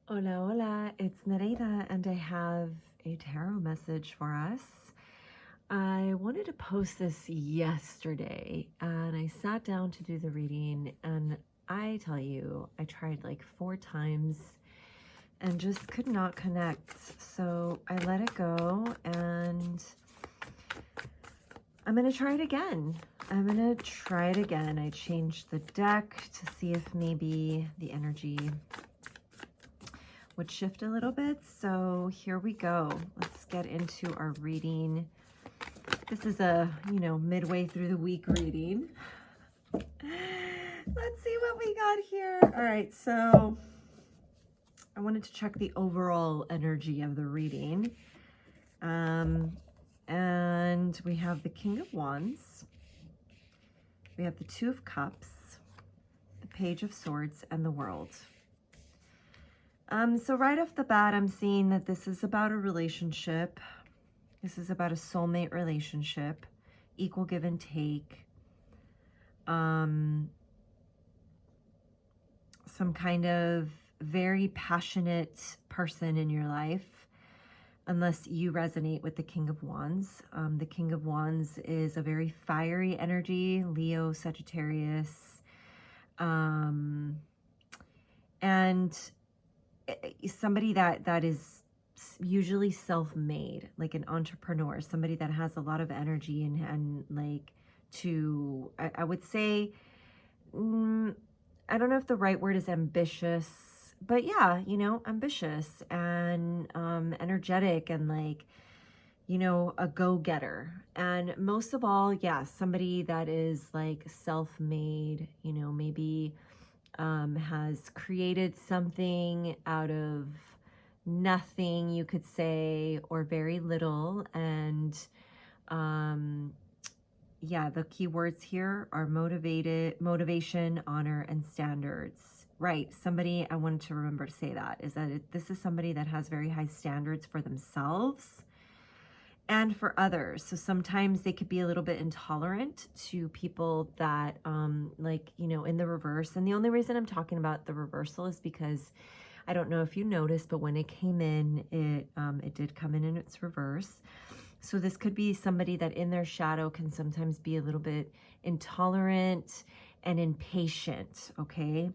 Hola, hola, it's Nereida, and I have a tarot message for us. I wanted to post this yesterday, and I sat down to do the reading, and I tell you, I tried like 4 times and just could not connect. So I let it go, and I'm going to try it again. I changed the deck to see if maybe the energy would shift a little bit. So here we go. Let's get into our reading. This is a, midway through the week reading. Let's see what we got here. All right, so I wanted to check the overall energy of the reading. And we have the King of Wands. We have the Two of Cups, the Page of Swords, and the World. So right off the bat, I'm seeing that this is about a relationship. This is about a soulmate relationship, equal give and take. Some kind of very passionate person in your life, unless you resonate with the King of Wands. The King of Wands is a very fiery energy, Leo, Sagittarius, and somebody that is usually self-made, like an entrepreneur, somebody that has a lot of energy and like I would say, I don't know if the right word is ambitious, but yeah, ambitious and energetic and like, a go-getter. And most of all, yeah, somebody that is like self-made, maybe has created something out of nothing, you could say, or very little. And yeah, the key words here are motivation, honor, and standards. Right. Somebody, I wanted to remember to say that, is that this is somebody that has very high standards for themselves and for others. So sometimes they could be a little bit intolerant to people that, in the reverse. And the only reason I'm talking about the reversal is because I don't know if you noticed, but when it came in, it did come in its reverse. So this could be somebody that in their shadow can sometimes be a little bit intolerant and impatient, okay?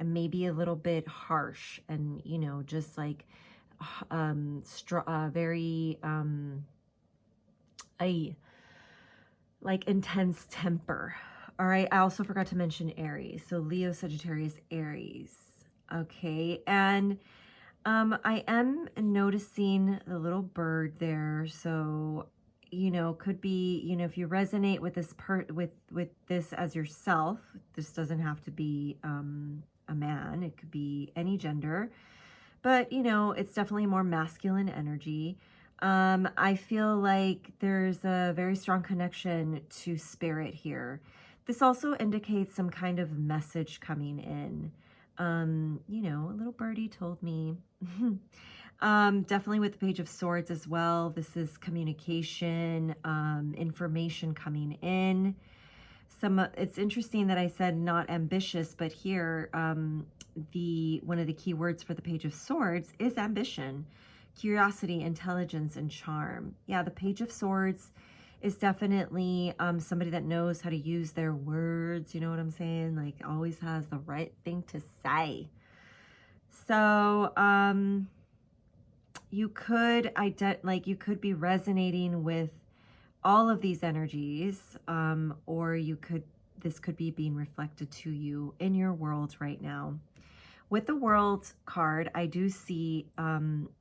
And maybe a little bit harsh and, just like very like intense temper. All right, I also forgot to mention Aries. So Leo, Sagittarius, Aries. Okay, and I am noticing the little bird there. So, could be, if you resonate with this with this as yourself, this doesn't have to be a man. It could be any gender, but it's definitely more masculine energy. I feel like there's a very strong connection to spirit here. This also indicates some kind of message coming in. A little birdie told me. Definitely with the Page of Swords as well. This is communication, information coming in. It's interesting that I said not ambitious, but here, one of the key words for the Page of Swords is ambition, curiosity, intelligence, and charm. Yeah, the Page of Swords is definitely somebody that knows how to use their words, you know what I'm saying? Like always has the right thing to say. So you could be resonating with all of these energies, or this could be being reflected to you in your world right now. With the World card, I do see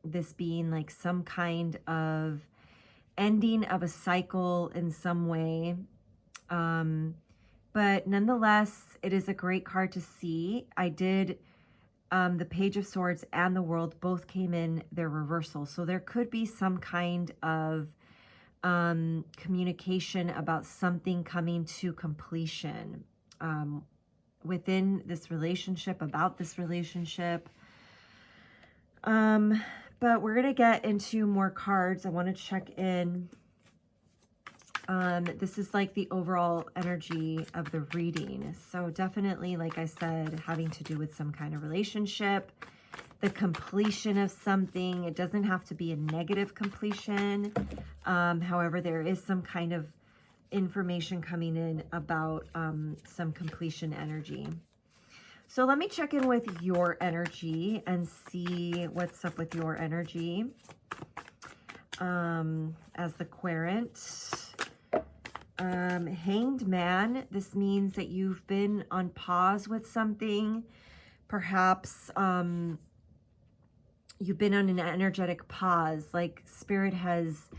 this being like some kind of ending of a cycle in some way. But nonetheless, it is a great card to see. I did, the Page of Swords and the World both came in their reversal. So there could be some kind of communication about something coming to completion within this relationship, about this relationship. But we're going to get into more cards. I want to check in. This is like the overall energy of the reading. So definitely, like I said, having to do with some kind of relationship. the completion of something. It doesn't have to be a negative completion. However, there is some kind of information coming in about some completion energy. So let me check in with your energy and see what's up with your energy as the querent. Hanged Man, this means that you've been on pause with something. Perhaps you've been on an energetic pause, like Spirit has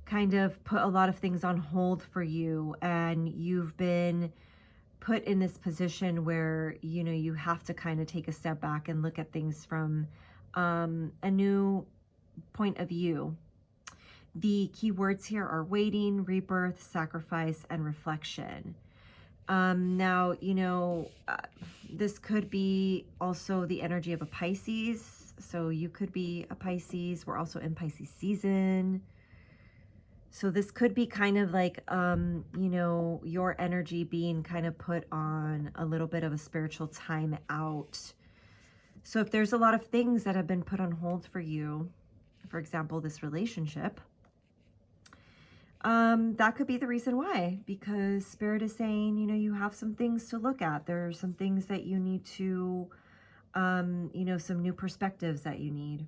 kind of put a lot of things on hold for you, and you've been put in this position where, you know, you have to kind of take a step back and look at things from a new point of view. The key words here are waiting, rebirth, sacrifice, and reflection. Now, you know, this could be also the energy of a Pisces. So you could be a Pisces. We're also in Pisces season. So this could be kind of like, you know, your energy being kind of put on a little bit of a spiritual time out. So if there's a lot of things that have been put on hold for you, for example, this relationship, that could be the reason why, because Spirit is saying, you know, you have some things to look at. There are some things that you need to, you know, some new perspectives that you need.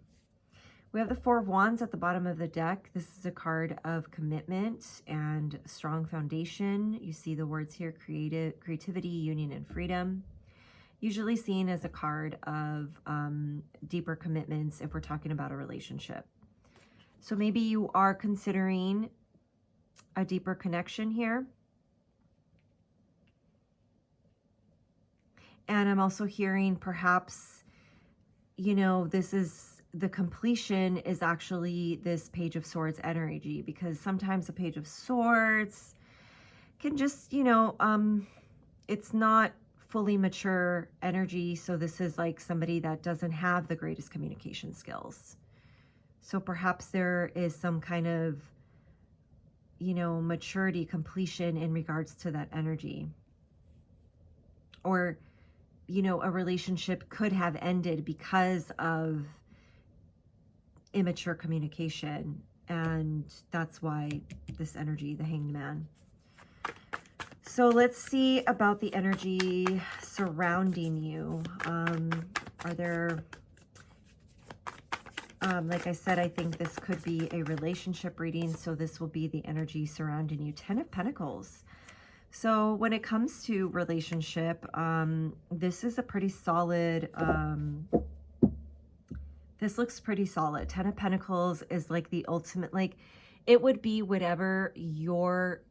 We have the Four of Wands at the bottom of the deck. This is a card of commitment and strong foundation. You see the words here, creativity, union, and freedom. Usually seen as a card of deeper commitments if we're talking about a relationship. So maybe you are considering a deeper connection here. And I'm also hearing perhaps, you know, this is the completion is actually this Page of Swords energy, because sometimes the Page of Swords can just, you know, it's not fully mature energy. So this is like somebody that doesn't have the greatest communication skills. So perhaps there is some kind of, you know, maturity, completion in regards to that energy. Or, you know, a relationship could have ended because of immature communication, and that's why this energy, the Hanged Man. So let's see about the energy surrounding you. Are there, like I said, I think this could be a relationship reading, so this will be the energy surrounding you. 10 of Pentacles. So when it comes to relationship, this is a pretty solid, this looks pretty solid. 10 of Pentacles is like the ultimate, like it would be whatever your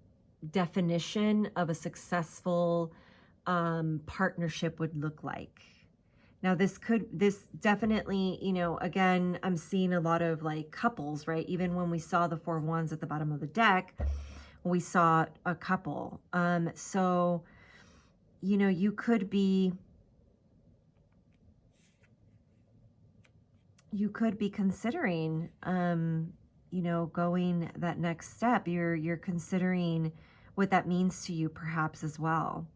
definition of a successful partnership would look like. Now this definitely, you know, again, I'm seeing a lot of like couples, right? Even when we saw the Four of Wands at the bottom of the deck, we saw a couple. So, you know, you could be considering, you know, going that next step. You're considering what that means to you perhaps as well.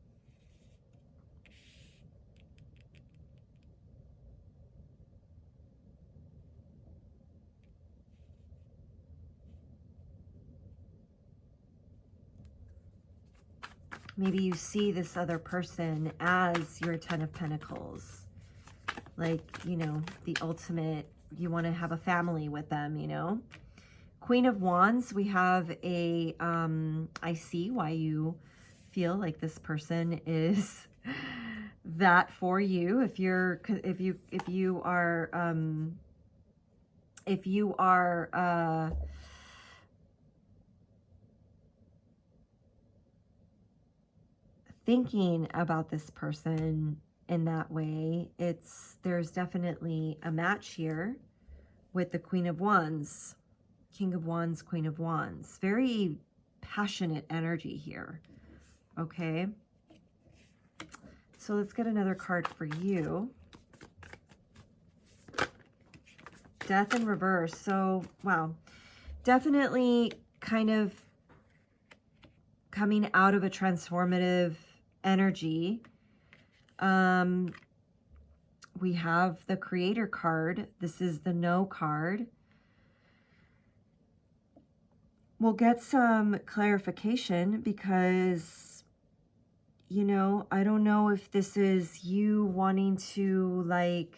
Maybe you see this other person as your 10 of Pentacles. Like, you know, the ultimate, you want to have a family with them, you know. Queen of Wands, we have a, I see why you feel like this person is that for you. If you are thinking about this person in that way, there's definitely a match here with the Queen of Wands, King of Wands, Queen of Wands. Very passionate energy here. Okay. So let's get another card for you. Death in reverse. So, wow. Definitely kind of coming out of a transformative energy. we have the Creator card. This is the No card. We'll get some clarification because, you know, I don't know if this is you wanting to, like,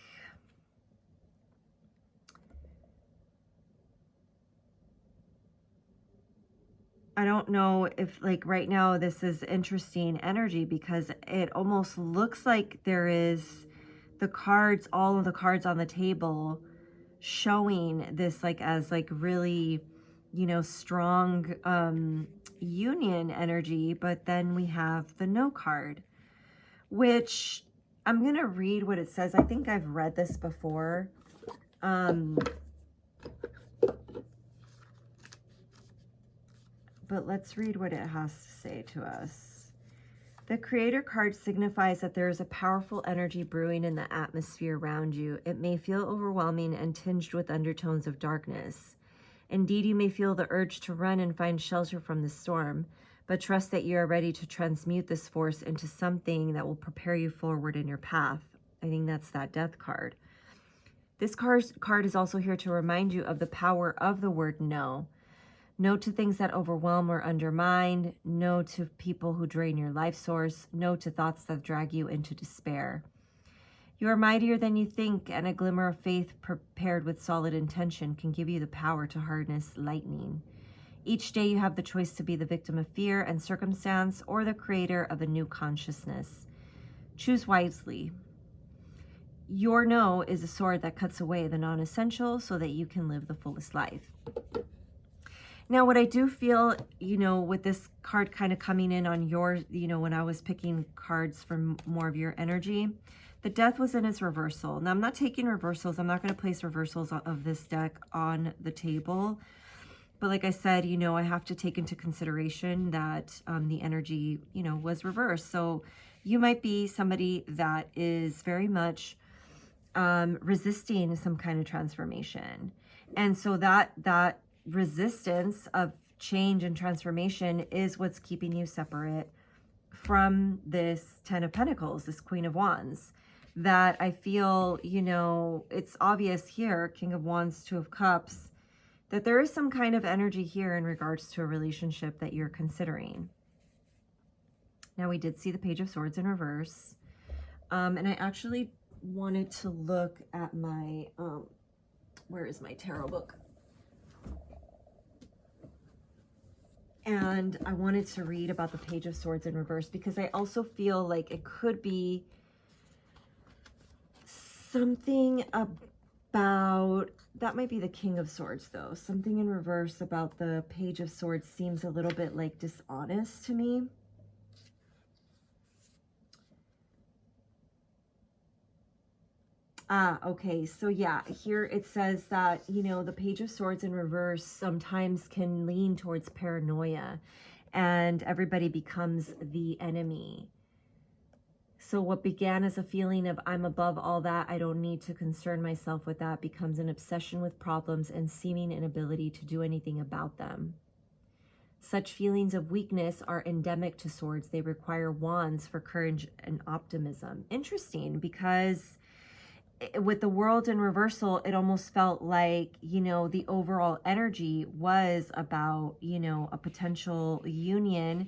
I don't know if, like, right now this is interesting energy because it almost looks like there is the cards, all of the cards on the table showing this, like, as, like, really, you know, strong union energy. But then we have the No card, which I'm going to read what it says. I think I've read this before. But let's read what it has to say to us. The Creator card signifies that there is a powerful energy brewing in the atmosphere around you. It may feel overwhelming and tinged with undertones of darkness. Indeed, you may feel the urge to run and find shelter from the storm, but trust that you are ready to transmute this force into something that will prepare you forward in your path. I think that's that Death card. This card is also here to remind you of the power of the word no. No to things that overwhelm or undermine. No to people who drain your life source. No to thoughts that drag you into despair. You are mightier than you think, and a glimmer of faith prepared with solid intention can give you the power to harness lightning. Each day you have the choice to be the victim of fear and circumstance or the creator of a new consciousness. Choose wisely. Your no is a sword that cuts away the non-essential so that you can live the fullest life. Now, what I do feel, you know, with this card kind of coming in on your, you know, when I was picking cards for more of your energy, the Death was in its reversal. Now, I'm not taking reversals. I'm not going to place reversals of this deck on the table. But like I said, you know, I have to take into consideration that the energy, you know, was reversed. So you might be somebody that is very much resisting some kind of transformation. And so that resistance of change and transformation is what's keeping you separate from this Ten of Pentacles, this Queen of Wands, that I feel, you know, it's obvious here, King of Wands, Two of Cups, that there is some kind of energy here in regards to a relationship that you're considering. Now, we did see the Page of Swords in reverse. And I actually wanted to look at my, where is my tarot book? And I wanted to read about the Page of Swords in reverse because I also feel like it could be something about, that might be the King of Swords though. Something in reverse about the Page of Swords seems a little bit like dishonest to me. Okay, so yeah, here it says that, you know, the Page of Swords in reverse sometimes can lean towards paranoia and everybody becomes the enemy. So what began as a feeling of I'm above all that, I don't need to concern myself with that, becomes an obsession with problems and seeming inability to do anything about them. Such feelings of weakness are endemic to swords. They require wands for courage and optimism. Interesting, because with the world in reversal, it almost felt like, you know, the overall energy was about, you know, a potential union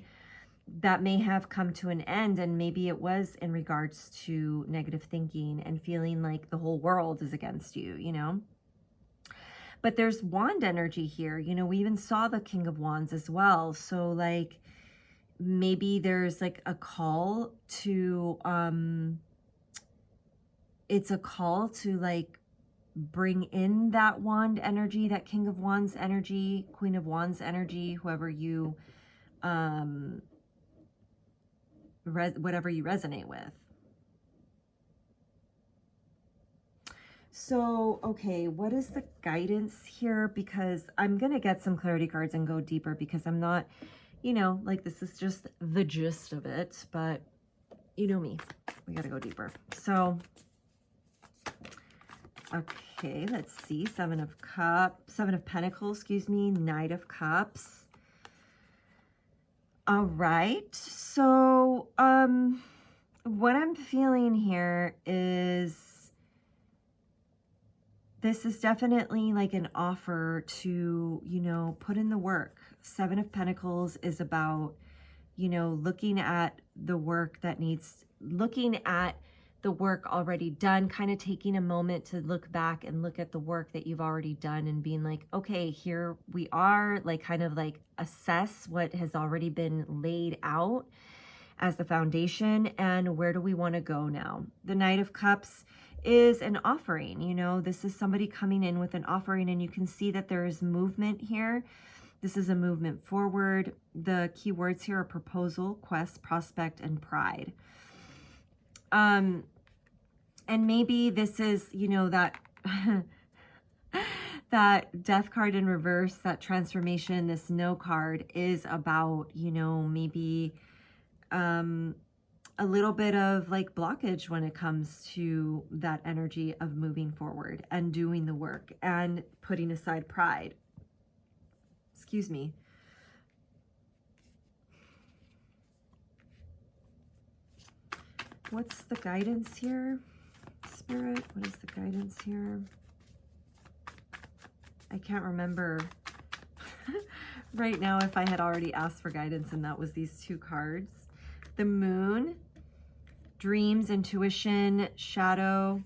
that may have come to an end, and maybe it was in regards to negative thinking and feeling like the whole world is against you, you know. But there's wand energy here, you know, we even saw the King of Wands as well. So like maybe there's like a call to it's a call to like bring in that wand energy, that King of Wands energy, Queen of Wands energy, whoever you whatever you resonate with. So, okay, what is the guidance here? Because I'm going to get some clarity cards and go deeper because I'm not, you know, like this is just the gist of it, but you know me, we got to go deeper. So, okay, let's see. Seven of Pentacles, excuse me, Knight of Cups. All right. So, what I'm feeling here is this is definitely like an offer to, you know, put in the work. Seven of Pentacles is about, you know, looking at the work that needs, looking at the work already done, kind of taking a moment to look back and look at the work that you've already done and being like, okay, here we are, like kind of like assess what has already been laid out as the foundation and where do we want to go now. The Knight of Cups is an offering, you know, this is somebody coming in with an offering, and you can see that there is movement here. This is a movement forward. The key words here are proposal, quest, prospect, and pride. And maybe this is, you know, that that death card in reverse, that transformation. This no card is about, you know, maybe a little bit of like blockage when it comes to that energy of moving forward and doing the work and putting aside pride. Excuse me. What's the guidance here, Spirit? What is the guidance here? I can't remember right now if I had already asked for guidance and that was these two cards. The Moon, dreams, intuition, shadow.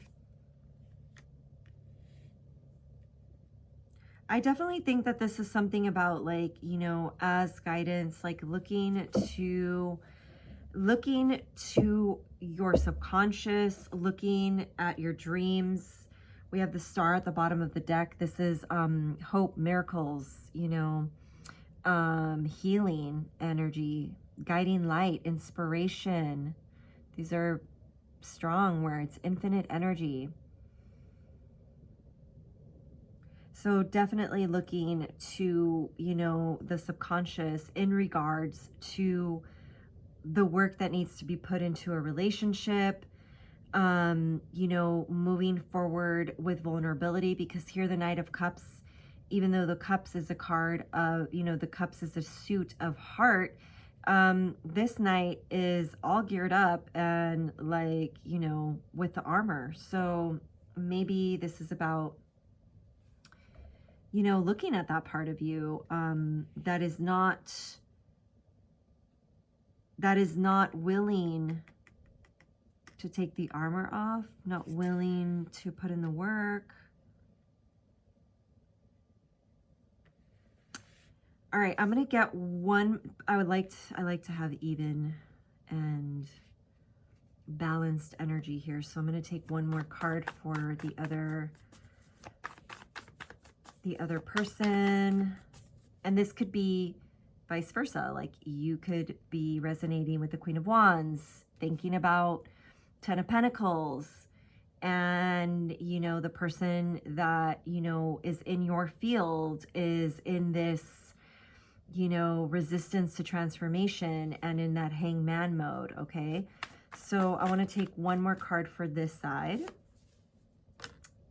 I definitely think that this is something about, like, you know, as guidance, like looking to your subconscious, looking at your dreams. We have the Star at the bottom of the deck. This is hope, miracles, you know, healing energy, guiding light, inspiration. These are strong words, infinite energy. So definitely looking to, you know, the subconscious in regards to the work that needs to be put into a relationship, you know, moving forward with vulnerability, because here the Knight of Cups, even though the Cups is a card of, you know, the Cups is a suit of heart, this Knight is all geared up and like, you know, with the armor. So maybe this is about, you know, looking at that part of you that is not willing to take the armor off, not willing to put in the work. All right, I'm gonna get one. I like to have even and balanced energy here, so I'm gonna take one more card for the other person, and this could be vice versa. Like you could be resonating with the Queen of Wands, thinking about Ten of Pentacles, and, you know, the person that, you know, is in your field is in this, you know, resistance to transformation and in that hangman mode. Okay, so I want to take one more card for this side.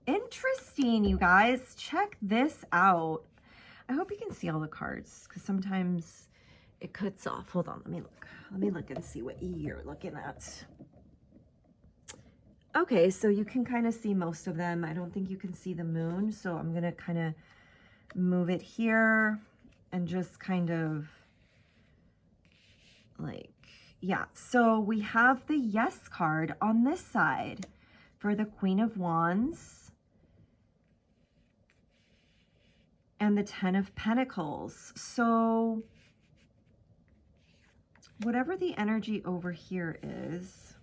Interesting, you guys. Check this out. I hope you can see all the cards because sometimes it cuts off. Hold on, let me look. Let me look and see what you're looking at. Okay, so you can kind of see most of them. I don't think you can see the Moon, so I'm going to kind of move it here and just kind of like, yeah. So we have the Yes card on this side for the Queen of Wands and the Ten of Pentacles. So whatever the energy over here is,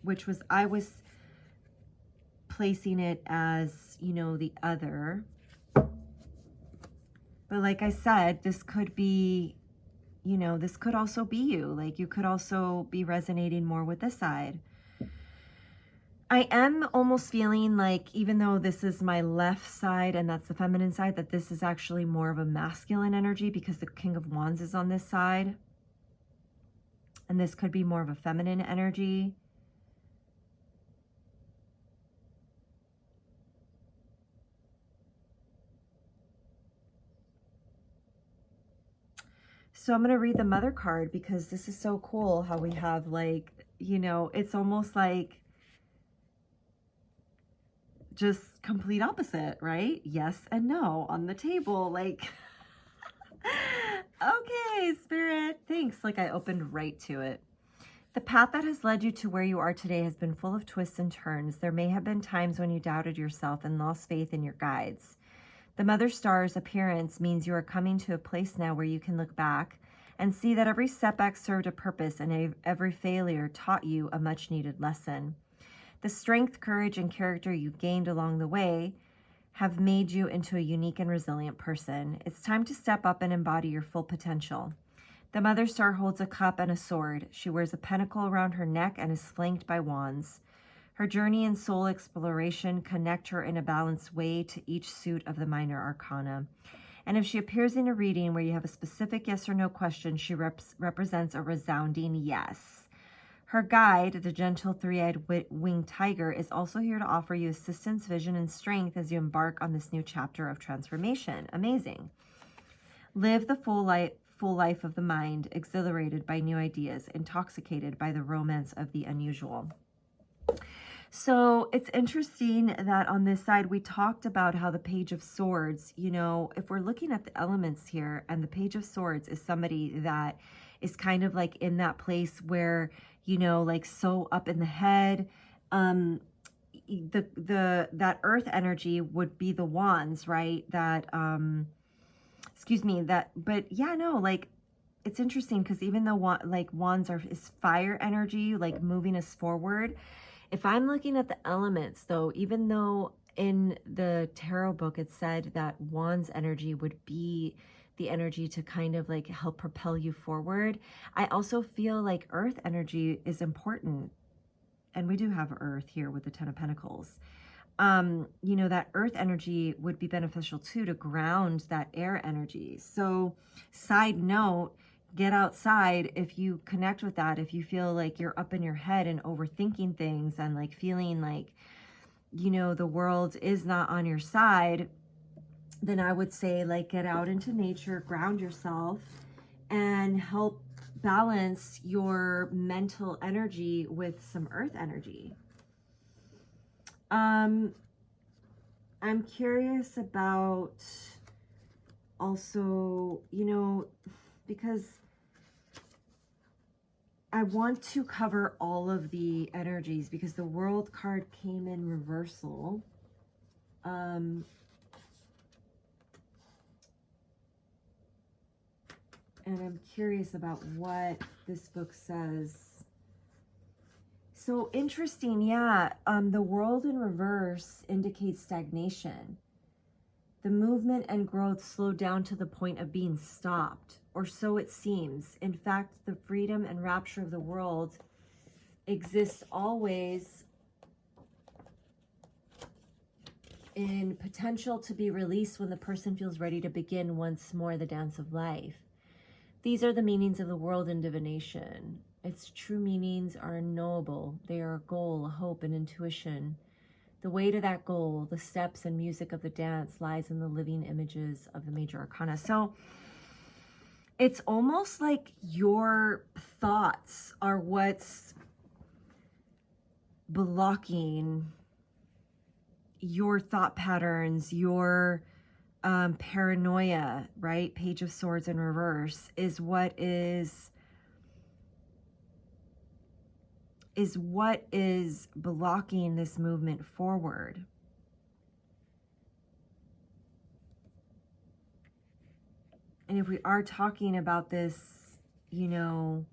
which was, I was placing it as, you know, the other. But like I said, this could be, you know, this could also be you. Like you could also be resonating more with this side. I am almost feeling like, even though this is my left side and that's the feminine side, that this is actually more of a masculine energy because the King of Wands is on this side. And this could be more of a feminine energy. So I'm going to read the Mother card because this is so cool how we have, like, you know, it's almost like just complete opposite, right? Yes and no on the table. Like, okay, Spirit, thanks. Like I opened right to it. The path that has led you to where you are today has been full of twists and turns. There may have been times when you doubted yourself and lost faith in your guides. The Mother Star's appearance means you are coming to a place now where you can look back and see that every setback served a purpose and every failure taught you a much needed lesson. The strength, courage, and character you've gained along the way have made you into a unique and resilient person. It's time to step up and embody your full potential. The Mother Star holds a cup and a sword. She wears a pentacle around her neck and is flanked by wands. Her journey and soul exploration connect her in a balanced way to each suit of the minor arcana. And if she appears in a reading where you have a specific yes or no question, she represents a resounding yes. Her guide, the gentle three-eyed winged tiger, is also here to offer you assistance, vision, and strength as you embark on this new chapter of transformation. Amazing. Live the full life of the mind, exhilarated by new ideas, intoxicated by the romance of the unusual. So it's interesting that on this side, we talked about how the Page of Swords, you know, if we're looking at the elements here, and the Page of Swords is somebody that is kind of like in that place where, you know, like so up in the head, that earth energy would be the wands, right? That, but yeah, no, like, it's interesting because even though like wands is fire energy, like moving us forward. If I'm looking at the elements though, even though in the tarot book it said that wands energy would be the energy to kind of like help propel you forward, I also feel like earth energy is important. And we do have earth here with the 10 of Pentacles. You know, that earth energy would be beneficial too, to ground that air energy. So side note, get outside if you connect with that, if you feel like you're up in your head and overthinking things and like feeling like, you know, the world is not on your side, then I would say like get out into nature, ground yourself, and help balance your mental energy with some earth energy. I'm curious about also, you know, because I want to cover all of the energies because the World card came in reversal. And I'm curious about what this book says. So interesting, yeah. The World in reverse indicates stagnation. The movement and growth slowed down to the point of being stopped, or so it seems. In fact, the freedom and rapture of the world exists always in potential to be released when the person feels ready to begin once more the dance of life. These are the meanings of the world in divination. Its true meanings are unknowable. They are a goal, a hope, and intuition. The way to that goal, the steps and music of the dance, lies in the living images of the major arcana. So it's almost like your thoughts are what's blocking your thought patterns, your paranoia, right? Page of Swords in reverse is what is blocking this movement forward. And if we are talking about this, you know,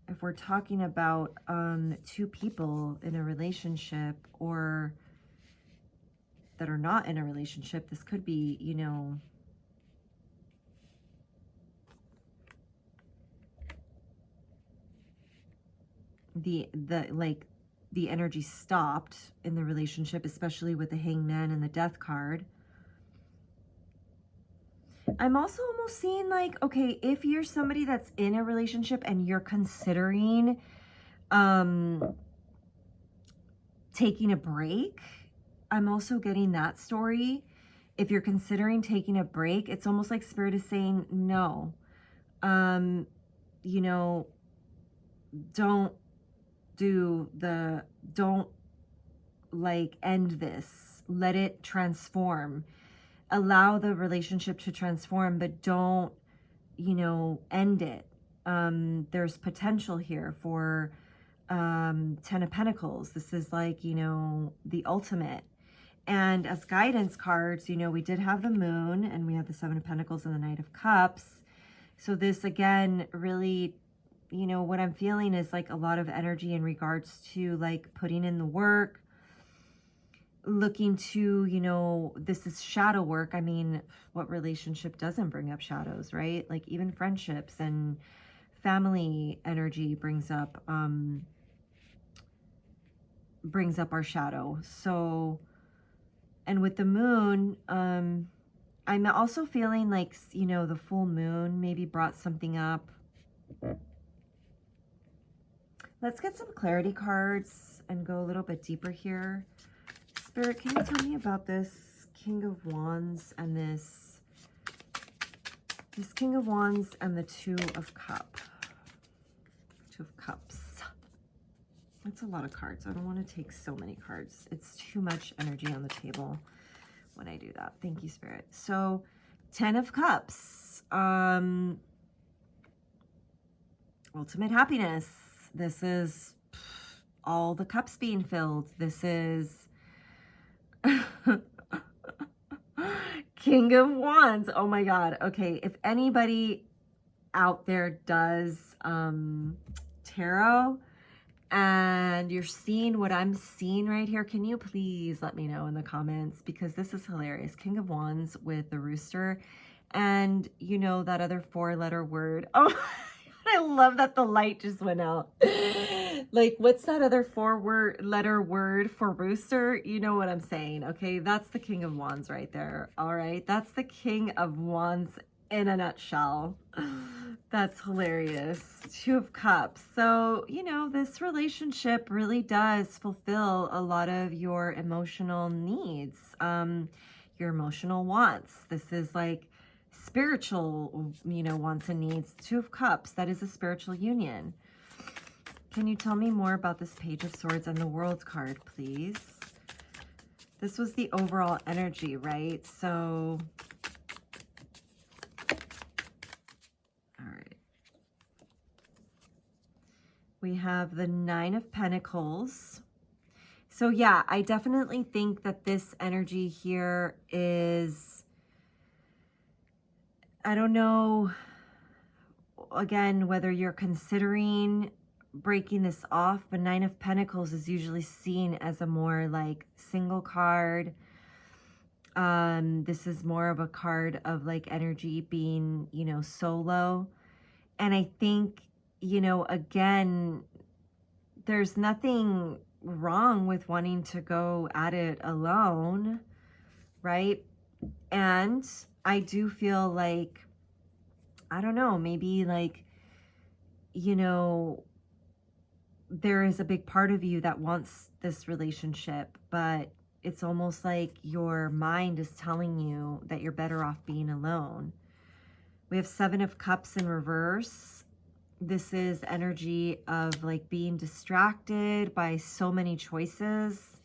if we're talking about two people in a relationship or that are not in a relationship, this could be, you know, the energy stopped in the relationship, especially with the Hangman and the Death card. I'm also almost seeing like, okay, if you're somebody that's in a relationship and you're considering taking a break, I'm also getting that story. If you're considering taking a break, it's almost like Spirit is saying no. You know, don't don't like end this. Let it transform. Allow the relationship to transform, but don't, end it. There's potential here for 10 of Pentacles. This is like, the ultimate. And as guidance cards, we did have the Moon, and we have the 7 of Pentacles and the Knight of Cups. So this, again, really, what I'm feeling is like a lot of energy in regards to like putting in the work, looking to, this is shadow work. I mean, what relationship doesn't bring up shadows, right? Like even friendships and family energy brings up our shadow. So, and with the Moon, I'm also feeling like, the full moon maybe brought something up. Let's get some clarity cards and go a little bit deeper here. Spirit, can you tell me about this King of Wands and this King of Wands and the Two of Cups? That's a lot of cards. I don't want to take so many cards. It's too much energy on the table when I do that. Thank you, Spirit. So 10 of Cups, ultimate happiness. This is all the cups being filled. This is King of Wands. Oh my God. Okay. If anybody out there does tarot and you're seeing what I'm seeing right here, can you please let me know in the comments, because this is hilarious. King of Wands with the rooster, and that other 4-letter word. Oh, I love that the light just went out. Like, what's that other 4-letter word for rooster? You know what I'm saying. Okay, that's the King of Wands right there. All right, that's the King of Wands in a nutshell. That's hilarious. 2 of Cups. So, this relationship really does fulfill a lot of your emotional needs, your emotional wants. This is like spiritual, wants and needs. 2 of Cups. That is a spiritual union. Can you tell me more about this Page of Swords and the World card, please? This was the overall energy, right? So, we have the 9 of Pentacles. So yeah, I definitely think that this energy here is, I don't know, again, whether you're considering breaking this off, but 9 of Pentacles is usually seen as a more like single card. This is more of a card of like energy being, solo. And I think, again, there's nothing wrong with wanting to go at it alone, right? And I do feel like, I don't know, maybe like, there is a big part of you that wants this relationship, but it's almost like your mind is telling you that you're better off being alone. We have 7 of Cups in reverse. This is energy of like being distracted by so many choices.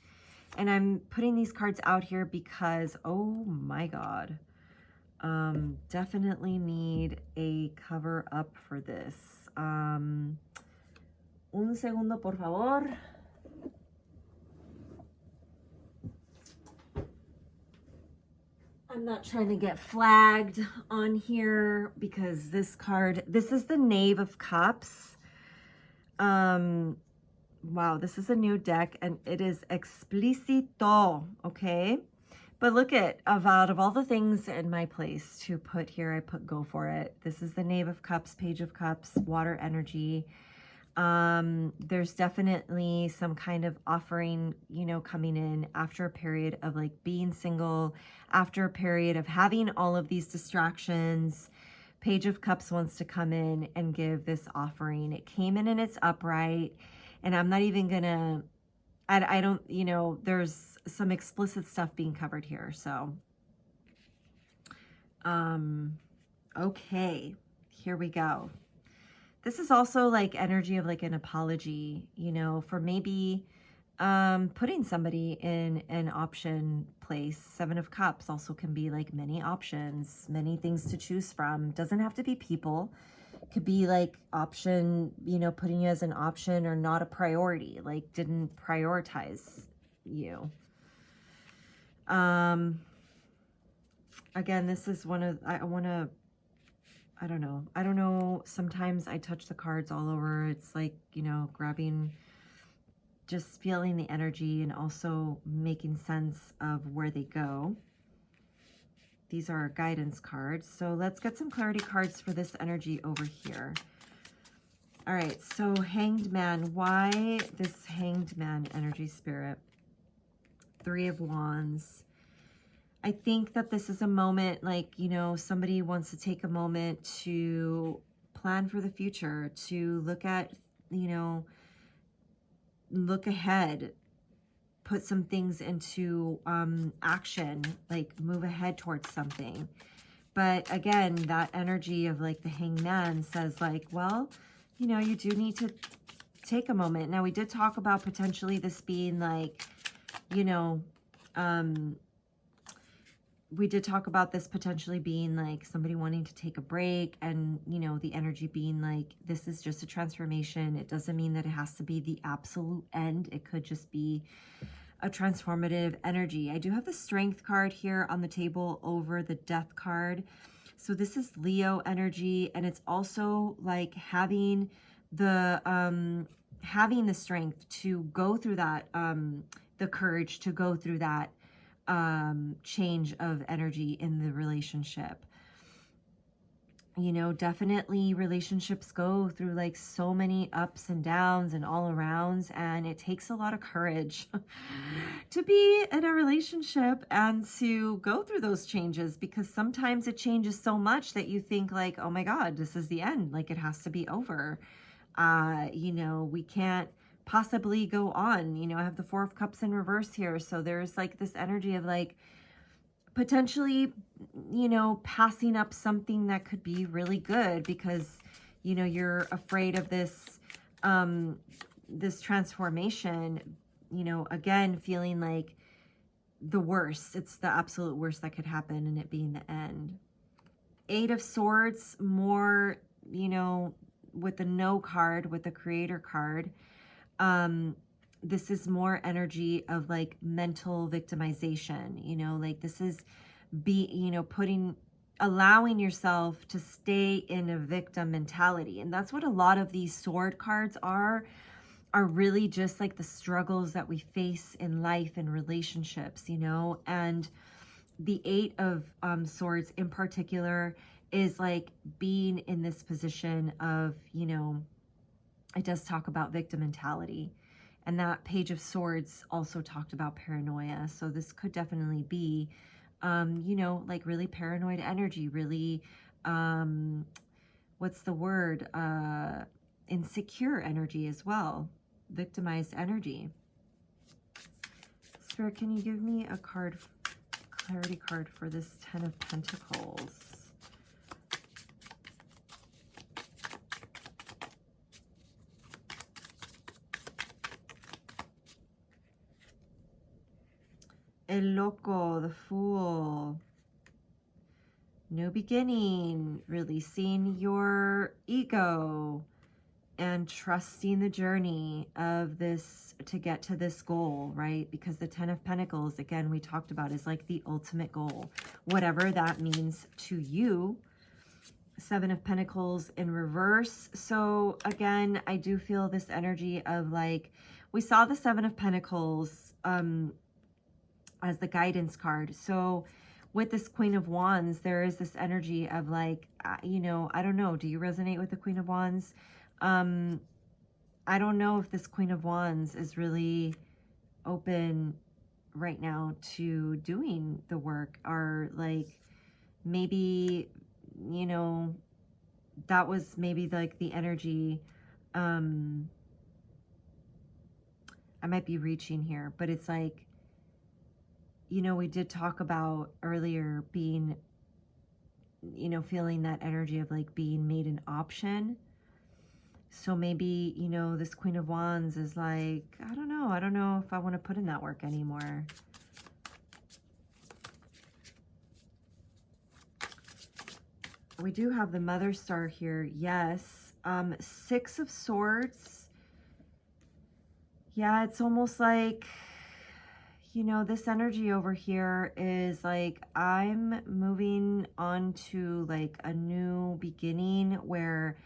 And I'm putting these cards out here because, oh my God, definitely need a cover up for this. Un segundo, por favor. I'm not trying to get flagged on here because this card, this is the Knave of Cups. Wow, this is a new deck and it is explicito, okay? But look at, out of all the things in my place to put here, I put go for it. This is the Knave of Cups, Page of Cups, water energy. There's definitely some kind of offering, coming in after a period of like being single, after a period of having all of these distractions. Page of Cups wants to come in and give this offering. It came in and it's upright, and I'm not even gonna, I don't, there's some explicit stuff being covered here. So, okay, here we go. This is also like energy of like an apology, you know, for maybe putting somebody in an option place. Seven of Cups also can be like many options, many things to choose from. Doesn't have to be people. Could be like option, you know, putting you as an option or not a priority, like didn't prioritize you. Again, this is one of, I want to, I don't know. Sometimes I touch the cards all over. It's like, you know, grabbing, just feeling the energy and also making sense of where they go. These are our guidance cards. So let's get some clarity cards for this energy over here. All right, so Hanged Man. Why this Hanged Man energy, Spirit? Three of Wands. I think that this is a moment, like, you know, somebody wants to take a moment to plan for the future, to look at, you know, look ahead, put some things into action, like move ahead towards something. But again, that energy of like the Hanged Man says like, well, you know, you do need to take a moment. Now, we did talk about potentially this being like, you know, we did talk about this potentially being like somebody wanting to take a break, and, you know, the energy being like, this is just a transformation. It doesn't mean that it has to be the absolute end. It could just be a transformative energy. I do have the Strength card here on the table over the Death card. So this is Leo energy, and it's also like having the strength to go through that, the courage to go through that change of energy in the relationship. You know, definitely relationships go through like so many ups and downs and all arounds, and it takes a lot of courage to be in a relationship and to go through those changes, because sometimes it changes so much that you think like, oh my God, this is the end. Like it has to be over. You know, we can't possibly go on. You know, I have the Four of Cups in reverse here. So there's like this energy of like, potentially, you know, passing up something that could be really good because, you know, you're afraid of this, this transformation, you know, again, feeling like the worst, it's the absolute worst that could happen, and it being the end. Eight of Swords, more, you know, with the No card, with the Creator card, this is more energy of like mental victimization, you know, like this is you know, allowing yourself to stay in a victim mentality. And that's what a lot of these sword cards are really just like the struggles that we face in life and relationships, you know. And the Eight of Swords in particular is like being in this position of, you know, it does talk about victim mentality. And that Page of Swords also talked about paranoia. So this could definitely be, you know, like really paranoid energy, really, what's the word? Insecure energy as well. Victimized energy. Spirit, can you give me a card, clarity card for this Ten of Pentacles? El Loco, the Fool. New beginning, releasing your ego and trusting the journey of this to get to this goal, right? Because the Ten of Pentacles, again, we talked about, is like the ultimate goal, whatever that means to you. Seven of Pentacles in reverse. So again, I do feel this energy of like, we saw the Seven of Pentacles as the guidance card. So with this Queen of Wands, there is this energy of like, you know, I don't know. Do you resonate with the Queen of Wands? I don't know if this Queen of Wands is really open right now to doing the work, or like maybe, you know, that was maybe like the energy. I might be reaching here, but it's like, you know, we did talk about earlier being, you know, feeling that energy of like being made an option. So maybe, you know, this Queen of Wands is like, I don't know if I want to put in that work anymore. We do have the Mother Star here. Yes. Six of Swords. Yeah, it's almost like, you know, this energy over here is like, I'm moving on to like a new beginning where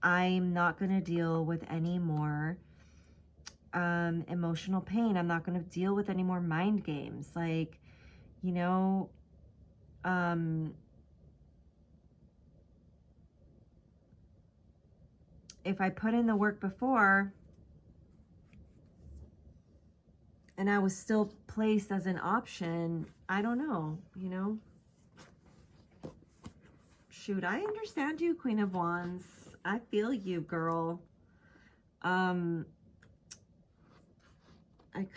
I'm not going to deal with any more emotional pain. I'm not going to deal with any more mind games. Like, you know, if I put in the work before and I was still placed as an option, I don't know, you know. Shoot, I understand you, Queen of Wands. I feel you, girl. I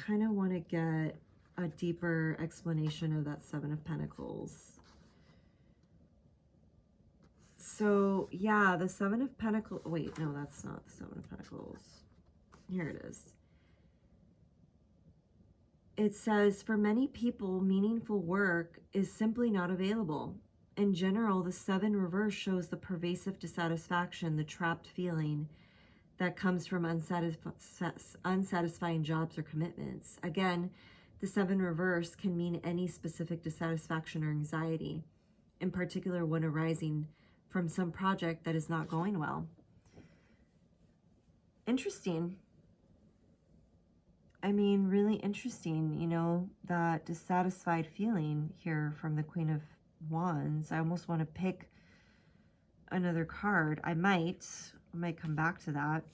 kind of want to get a deeper explanation of that Seven of Pentacles. So, yeah, the Seven of Pentacles. Wait, no, that's not the Seven of Pentacles. Here it is. It says, for many people, meaningful work is simply not available. In general, the Seven reverse shows the pervasive dissatisfaction, the trapped feeling that comes from unsatisfying jobs or commitments. Again, the Seven reverse can mean any specific dissatisfaction or anxiety, in particular one arising from some project that is not going well. Interesting. I mean, really interesting, you know, that dissatisfied feeling here from the Queen of Wands. I almost want to pick another card. I might come back to that.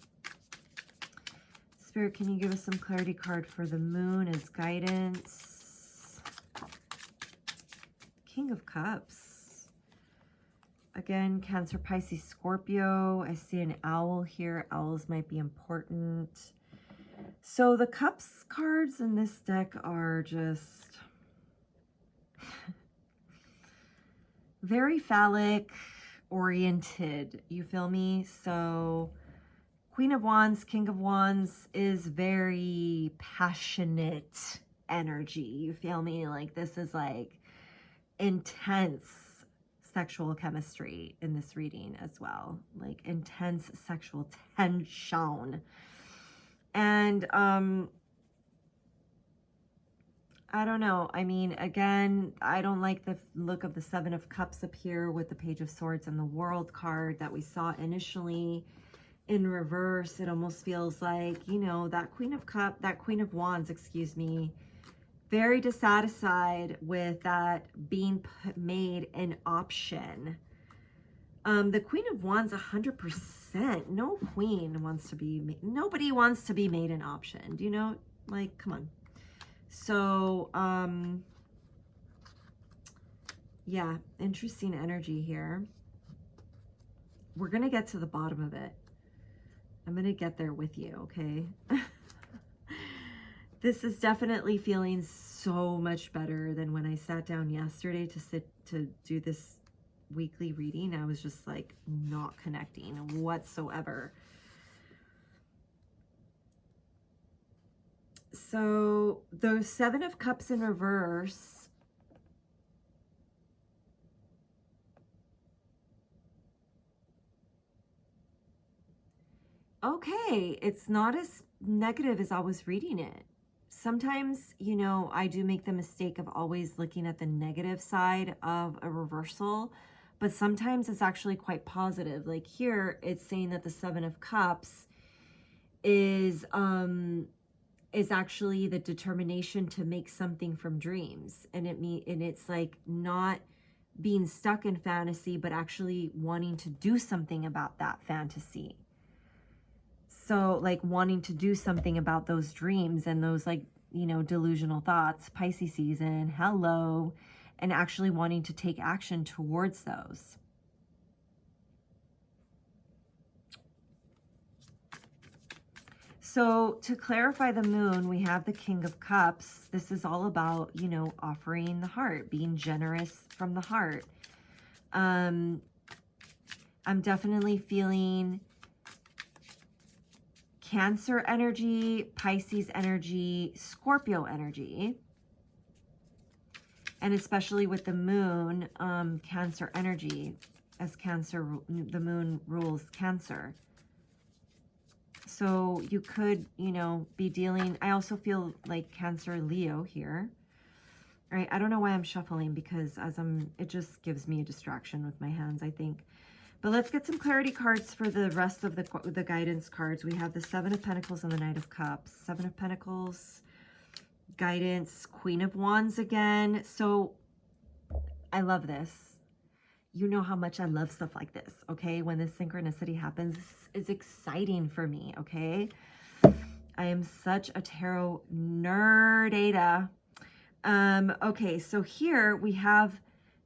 Spirit, can you give us some clarity card for the moon as guidance? King of Cups. Again, Cancer, Pisces, Scorpio. I see an owl here. Owls might be important. So the Cups cards in this deck are just very phallic oriented. You feel me? So Queen of Wands, King of Wands is very passionate energy. You feel me? Like this is like intense sexual chemistry in this reading as well. Like intense sexual tension. And I don't know. I mean, again, I don't like the look of the Seven of Cups up here with the Page of Swords and the World card that we saw initially in reverse. It almost feels like, you know, that Queen of Wands, excuse me, very dissatisfied with that being made an option. The Queen of Wands, 100%. No queen wants to be, nobody wants to be made an option. Do you know? Like, come on. So, yeah, interesting energy here. We're going to get to the bottom of it. I'm going to get there with you, okay? This is definitely feeling so much better than when I sat down yesterday to do this weekly reading. I was just like not connecting whatsoever. So those Seven of Cups in reverse, okay, it's not as negative as I was reading it. Sometimes, you know, I do make the mistake of always looking at the negative side of a reversal, but sometimes it's actually quite positive. Like here, it's saying that the Seven of Cups is actually the determination to make something from dreams. And it's like not being stuck in fantasy, but actually wanting to do something about that fantasy. So like wanting to do something about those dreams and those like, you know, delusional thoughts, Pisces season, hello, and actually wanting to take action towards those. So to clarify the moon, we have the King of Cups. This is all about, you know, offering the heart, being generous from the heart. I'm definitely feeling Cancer energy, Pisces energy, Scorpio energy. And especially with the moon, Cancer energy, as Cancer, the moon rules Cancer. So you could, you know, be dealing, I also feel like Cancer, Leo here. All right, I don't know why I'm shuffling, because it just gives me a distraction with my hands, I think. But let's get some clarity cards for the rest of the guidance cards. We have the Seven of Pentacles and the Knight of Cups. Seven of Pentacles, guidance, Queen of Wands again. So I love this. You know how much I love stuff like this, okay? When this synchronicity happens, it's exciting for me, okay? I am such a tarot nerdada. Okay, so here we have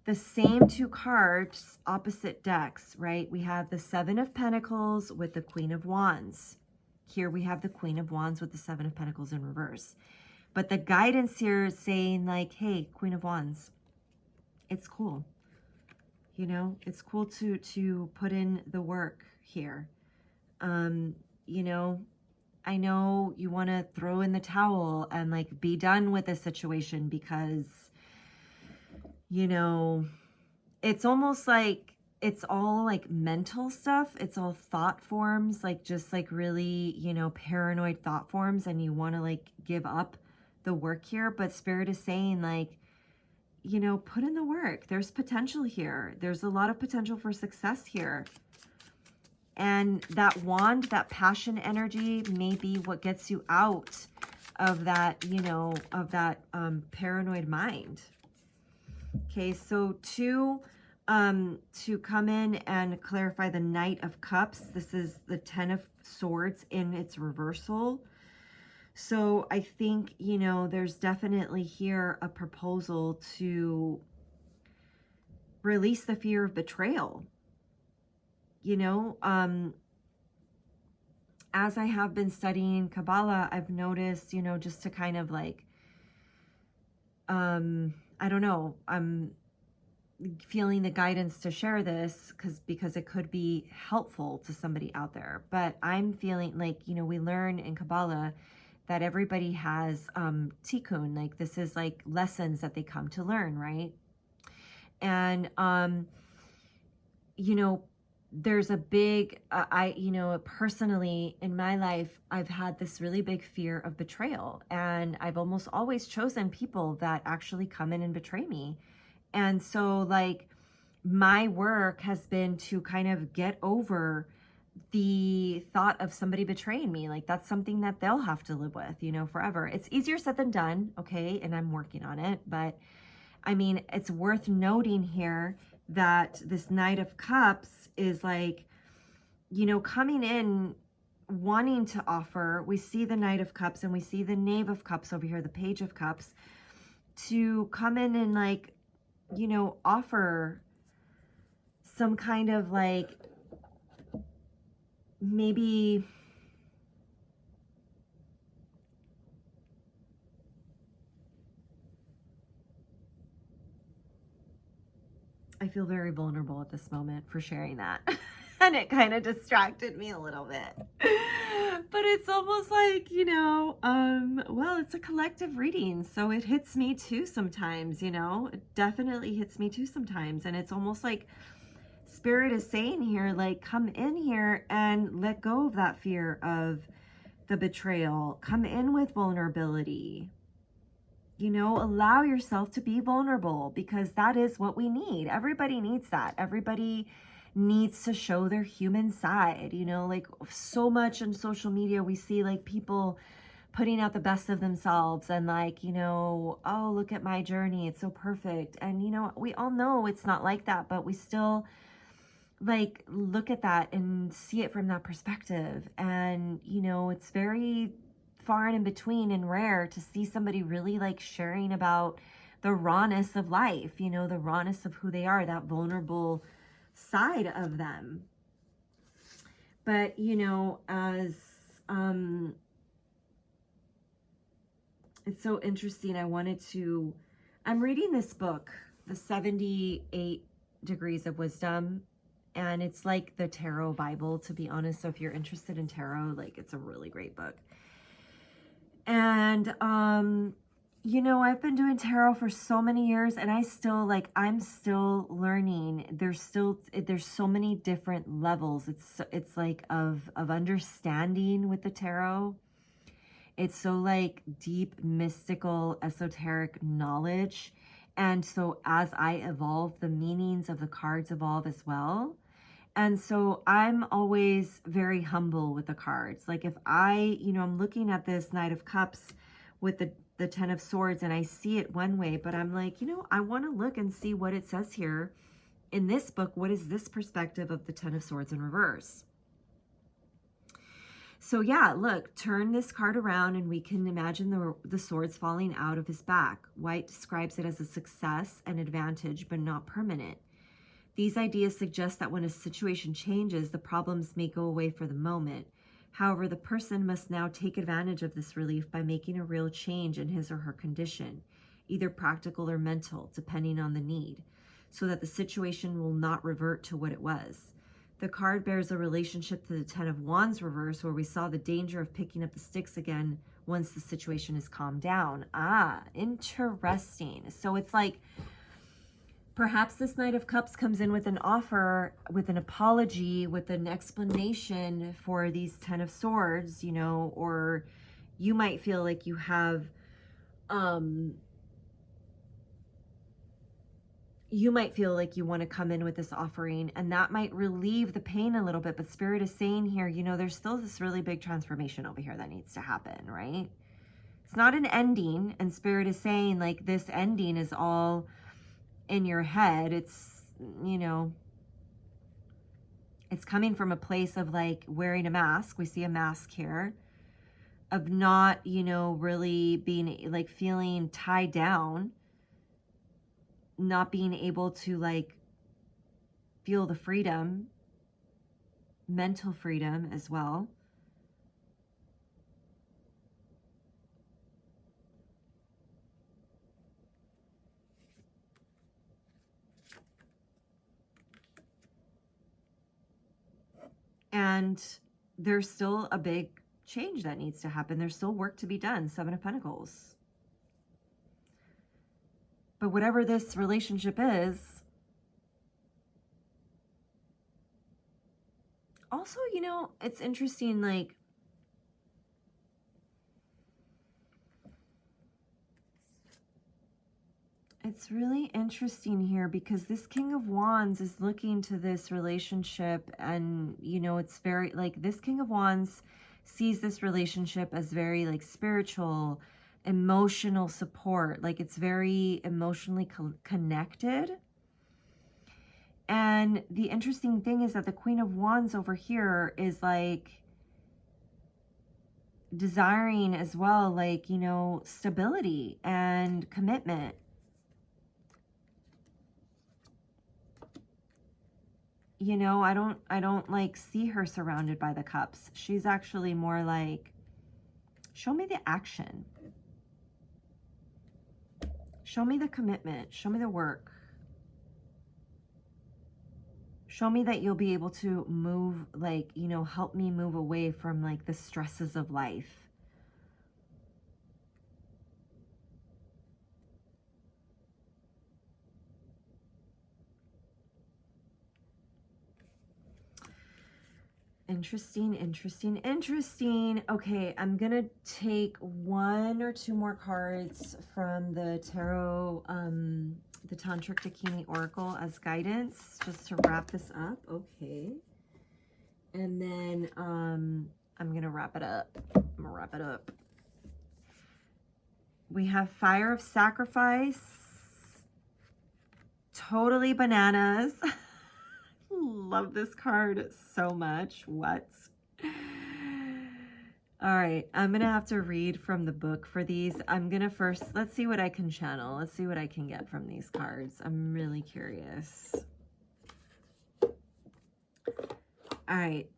the same two cards, opposite decks, right? We have the Seven of Pentacles with the Queen of Wands. Here we have the Queen of Wands with the Seven of Pentacles in reverse. But the guidance here is saying like, hey, Queen of Wands, it's cool. You know, it's cool to put in the work here. You know, I know you want to throw in the towel and like be done with this situation because, you know, it's almost like it's all like mental stuff. It's all thought forms, like just like really, you know, paranoid thought forms, and you want to like give up the work here. But Spirit is saying like, you know, put in the work. There's potential here. There's a lot of potential for success here. And that wand, that passion energy may be what gets you out of that, you know, of that paranoid mind. Okay, so to come in and clarify the Knight of Cups, this is the Ten of Swords in its reversal. So I think, you know, there's definitely here a proposal to release the fear of betrayal. You know, as I have been studying Kabbalah, I've noticed, you know, just to kind of like, I don't know, I'm feeling the guidance to share this because it could be helpful to somebody out there. But I'm feeling like, you know, we learn in Kabbalah that everybody has tikkun, like this is like lessons that they come to learn, right? And, you know, there's a big, you know, personally in my life, I've had this really big fear of betrayal. And I've almost always chosen people that actually come in and betray me. And so like my work has been to kind of get over the thought of somebody betraying me. Like that's something that they'll have to live with, you know, forever. It's easier said than done, okay? And I'm working on it. But I mean, it's worth noting here that this Knight of Cups is like, you know, coming in wanting to offer. We see the Knight of Cups and we see the Knave of Cups over here, the Page of Cups, to come in and like, you know, offer some kind of like, maybe I feel very vulnerable at this moment for sharing that. And it kind of distracted me a little bit. But it's almost like, you know, well, it's a collective reading. So it hits me too sometimes, you know, it definitely hits me too sometimes. And it's almost like Spirit is saying here, like, come in here and let go of that fear of the betrayal. Come in with vulnerability. You know, allow yourself to be vulnerable because that is what we need. Everybody needs that. Everybody needs to show their human side. You know, like so much on social media, we see like people putting out the best of themselves and like, you know, oh, look at my journey. It's so perfect. And, you know, we all know it's not like that, but we still like look at that and see it from that perspective. And, you know, it's very far and in between and rare to see somebody really like sharing about the rawness of life, you know, the rawness of who they are, that vulnerable side of them. But, you know, as it's so interesting, I'm reading this book, The 78 Degrees of Wisdom, And it's like the Tarot Bible, to be honest. So if you're interested in tarot, like, it's a really great book. And, you know, I've been doing tarot for so many years, and I'm still learning. There's so many different levels. It's like of understanding with the tarot. It's so like deep, mystical, esoteric knowledge. And so as I evolve, the meanings of the cards evolve as well. And so I'm always very humble with the cards. Like if I'm looking at this Knight of Cups with the Ten of Swords, and I see it one way, but I'm like, I want to look and see what it says here in this book. What is this perspective of the Ten of Swords in reverse? So yeah, look, turn this card around and we can imagine the swords falling out of his back. White describes it as a success and advantage, but not permanent. These ideas suggest that when a situation changes, the problems may go away for the moment. However, the person must now take advantage of this relief by making a real change in his or her condition, either practical or mental, depending on the need, so that the situation will not revert to what it was. The card bears a relationship to the Ten of Wands reverse, where we saw the danger of picking up the sticks again once the situation is calmed down. Ah, interesting. So it's like, perhaps this Knight of Cups comes in with an offer, with an apology, with an explanation for these Ten of Swords, or you might feel like you have, you might feel like you want to come in with this offering, and that might relieve the pain a little bit. But Spirit is saying here, there's still this really big transformation over here that needs to happen, right? It's not an ending, and Spirit is saying like this ending is all in your head. It's, it's coming from a place of like wearing a mask. We see a mask here of not, really being like feeling tied down, not being able to like feel the freedom, mental freedom as well. And there's still a big change that needs to happen. There's still work to be done. Seven of Pentacles. But whatever this relationship is, also, it's interesting, like, it's really interesting here because this King of Wands is looking to this relationship, and, it's very, like, this King of Wands sees this relationship as very, like, spiritual, emotional support. Like, it's very emotionally connected. And the interesting thing is that the Queen of Wands over here is, like, desiring as well, like, stability and commitment. I don't like see her surrounded by the cups. She's actually more like, show me the action. Show me the commitment. Show me the work. Show me that you'll be able to move, like, help me move away from like the stresses of life. Interesting, interesting, interesting. Okay, I'm gonna take one or two more cards from the tarot, the Tantric Dakini Oracle as guidance, just to wrap this up. Okay. And then I'm gonna wrap it up. We have Fire of Sacrifice. Totally bananas. Love this card so much. What? All right, I'm gonna have to read from the book for these. I'm gonna first, let's see what I can channel. Let's see what I can get from these cards. I'm really curious. All right,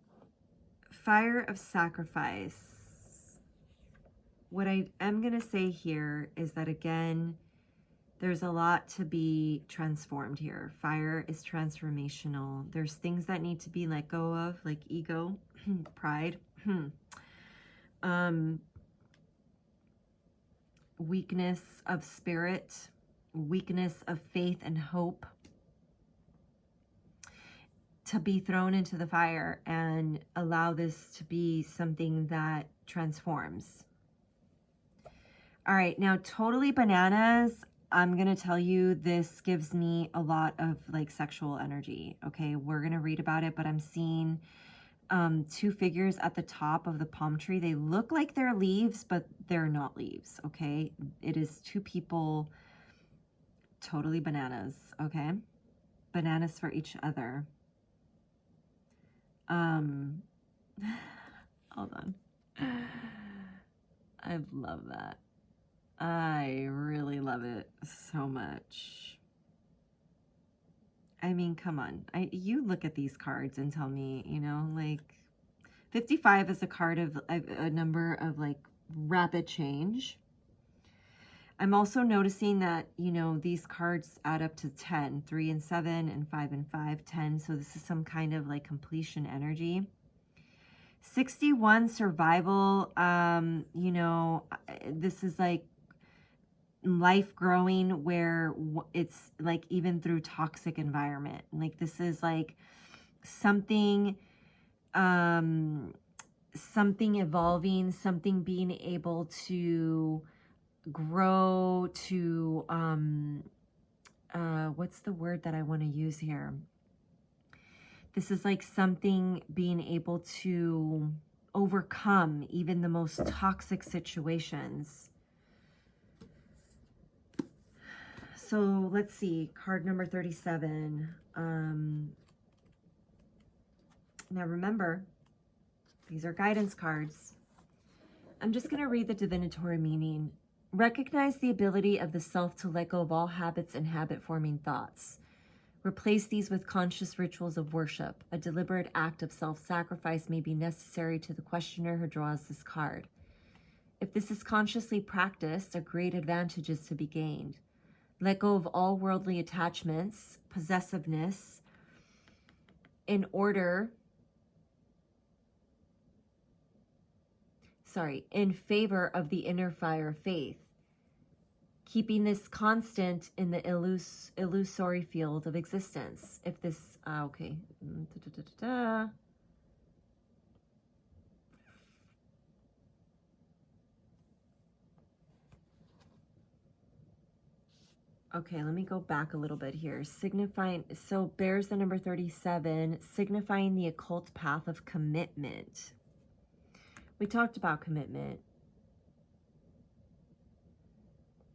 Fire of Sacrifice. What I am gonna say here is that, again, There's a lot to be transformed here. Fire is transformational. There's things that need to be let go of, like ego, pride, weakness of spirit, weakness of faith and hope, to be thrown into the fire and allow this to be something that transforms. All right, now totally bananas. I'm going to tell you, this gives me a lot of like sexual energy. Okay, we're going to read about it, but I'm seeing two figures at the top of the palm tree. They look like they're leaves, but they're not leaves. Okay, it is two people, totally bananas. Okay, bananas for each other. Hold on. I love that. I really love it so much. I mean, come on. You look at these cards and tell me, you know, like 55 is a card of a number of like rapid change. I'm also noticing that, you know, these cards add up to 10, 3 and 7 and 5 and 5, 10. So this is some kind of like completion energy. 61 survival. You know, this is like life growing, where it's like even through toxic environment. Like this is like something something evolving, something being able to grow to what's the word that I want to use here? This is like something being able to overcome even the most toxic situations. So let's see, card number 37. Now remember, these are guidance cards. I'm just going to read the divinatory meaning. Recognize the ability of the self to let go of all habits and habit-forming thoughts. Replace these with conscious rituals of worship. A deliberate act of self-sacrifice may be necessary to the questioner who draws this card. If this is consciously practiced, a great advantage is to be gained. Let go of all worldly attachments, possessiveness, in favor of the inner fire of faith. Keeping this constant in the illusory field of existence. If this, okay. Okay, let me go back a little bit here. Signifying, so bears the number 37, signifying the occult path of commitment. We talked about commitment.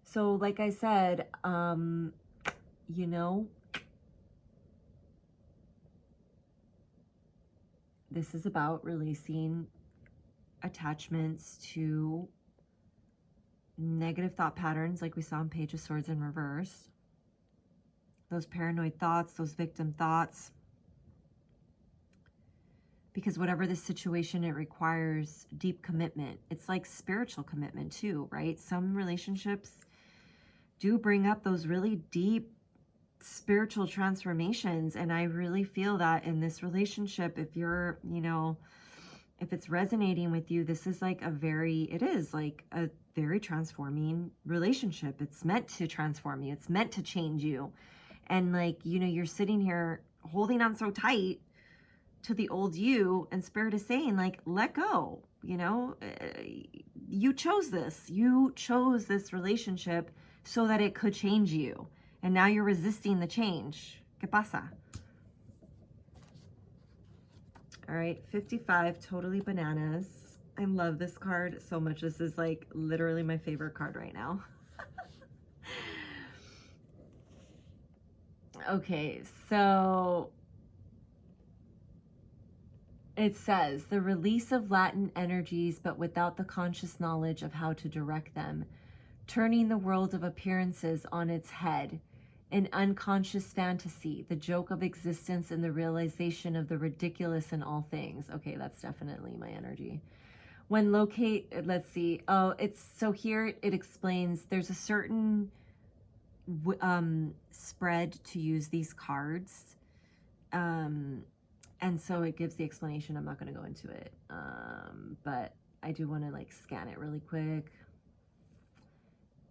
So like I said, you know, this is about releasing attachments to negative thought patterns, like we saw in Page of Swords in reverse. Those paranoid thoughts, those victim thoughts. Because whatever the situation, it requires deep commitment. It's like spiritual commitment too, right? Some relationships do bring up those really deep spiritual transformations. And I really feel that in this relationship, if you're, you know, if it's resonating with you, this is like it is like a very transforming relationship. It's meant to transform you. It's meant to change you. And like, you know, you're sitting here holding on so tight to the old you, and Spirit is saying like, let go, you know, you chose this relationship so that it could change you. And now you're resisting the change. ¿Qué pasa? All right, 55, totally bananas. I love this card so much. This is like literally my favorite card right now. Okay, so it says, the release of latent energies, but without the conscious knowledge of how to direct them, turning the world of appearances on its head, an unconscious fantasy, the joke of existence, and the realization of the ridiculous in all things. Okay, that's definitely my energy. When let's see, oh, it's, so here it explains there's a certain, spread to use these cards. And so it gives the explanation. I'm not going to go into it. But I do want to like scan it really quick.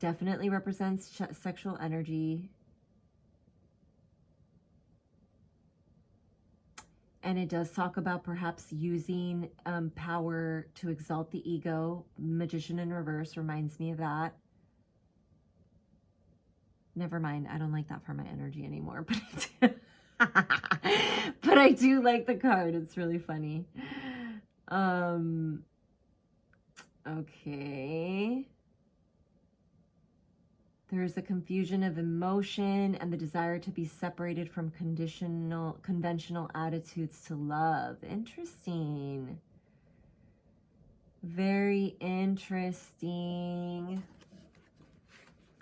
Definitely represents sexual energy. And it does talk about perhaps using power to exalt the ego. Magician in reverse reminds me of that. Never mind. I don't like that for my energy anymore. But I do like the card. It's really funny. Okay. There's a confusion of emotion and the desire to be separated from conventional attitudes to love. Interesting. Very interesting.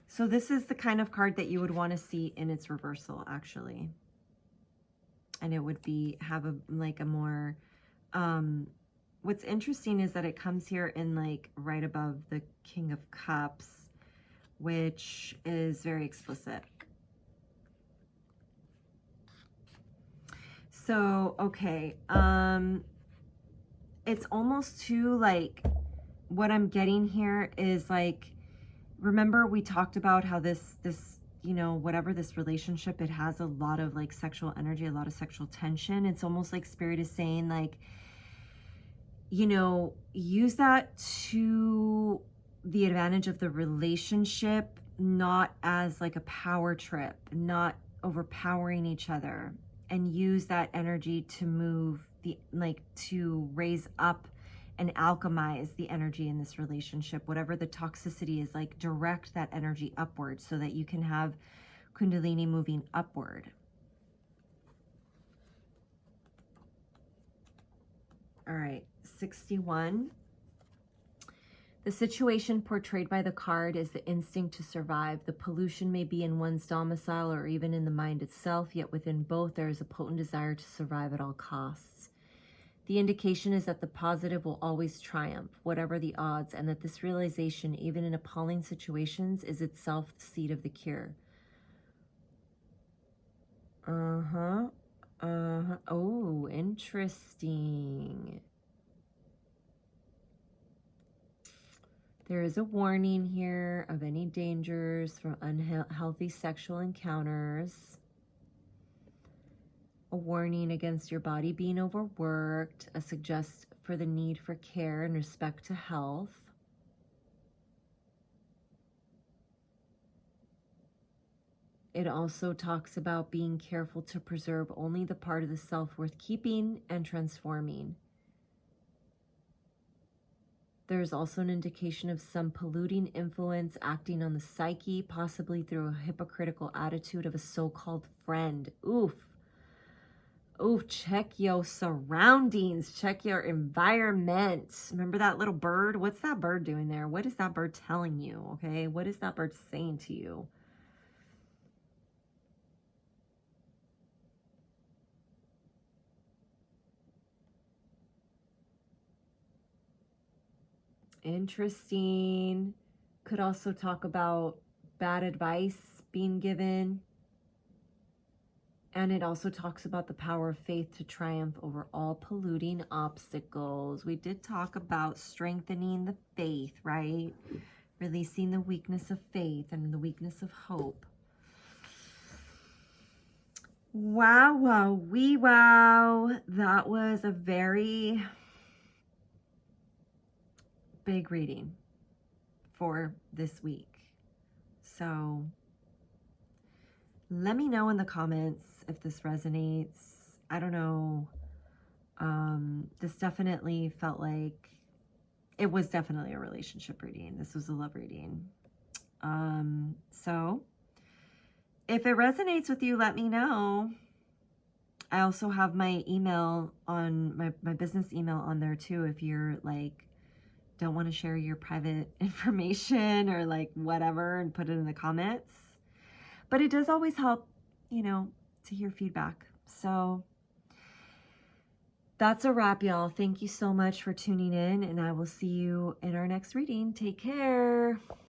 So this is the kind of card that you would want to see in its reversal, actually. And it would be, have a, like a more, what's interesting is that it comes here in like right above the King of Cups, which is very explicit. So, okay. It's almost too like, what I'm getting here is like, remember we talked about how this, you know, whatever this relationship, it has a lot of like sexual energy, a lot of sexual tension. It's almost like Spirit is saying like, you know, use that to the advantage of the relationship, not as like a power trip, not overpowering each other, and use that energy to move the, like to raise up and alchemize the energy in this relationship. Whatever the toxicity is, like direct that energy upward so that you can have Kundalini moving upward. All right, 61. The situation portrayed by the card is the instinct to survive. The pollution may be in one's domicile or even in the mind itself, yet within both there is a potent desire to survive at all costs. The indication is that the positive will always triumph, whatever the odds, and that this realization, even in appalling situations, is itself the seed of the cure. Oh, interesting. There is a warning here of any dangers from unhealthy sexual encounters. A warning against your body being overworked. A suggest for the need for care and respect to health. It also talks about being careful to preserve only the part of the self worth keeping and transforming. There's also an indication of some polluting influence acting on the psyche, possibly through a hypocritical attitude of a so-called friend. Oof. Oof, check your surroundings. Check your environment. Remember that little bird? What's that bird doing there? What is that bird telling you? Okay, what is that bird saying to you? Interesting. Could also talk about bad advice being given. And it also talks about the power of faith to triumph over all polluting obstacles. We did talk about strengthening the faith, right? Releasing the weakness of faith and the weakness of hope. Wow, wow, wee wow. That was a very big reading for this week. So let me know in the comments if this resonates. I don't know. This definitely felt like, it was definitely a relationship reading. This was a love reading. So if it resonates with you, let me know. I also have my email on my business email on there too. If you're like, don't want to share your private information or like whatever, and put it in the comments. But it does always help, you know, to hear feedback. So that's a wrap, y'all. Thank you so much for tuning in, and I will see you in our next reading. Take care.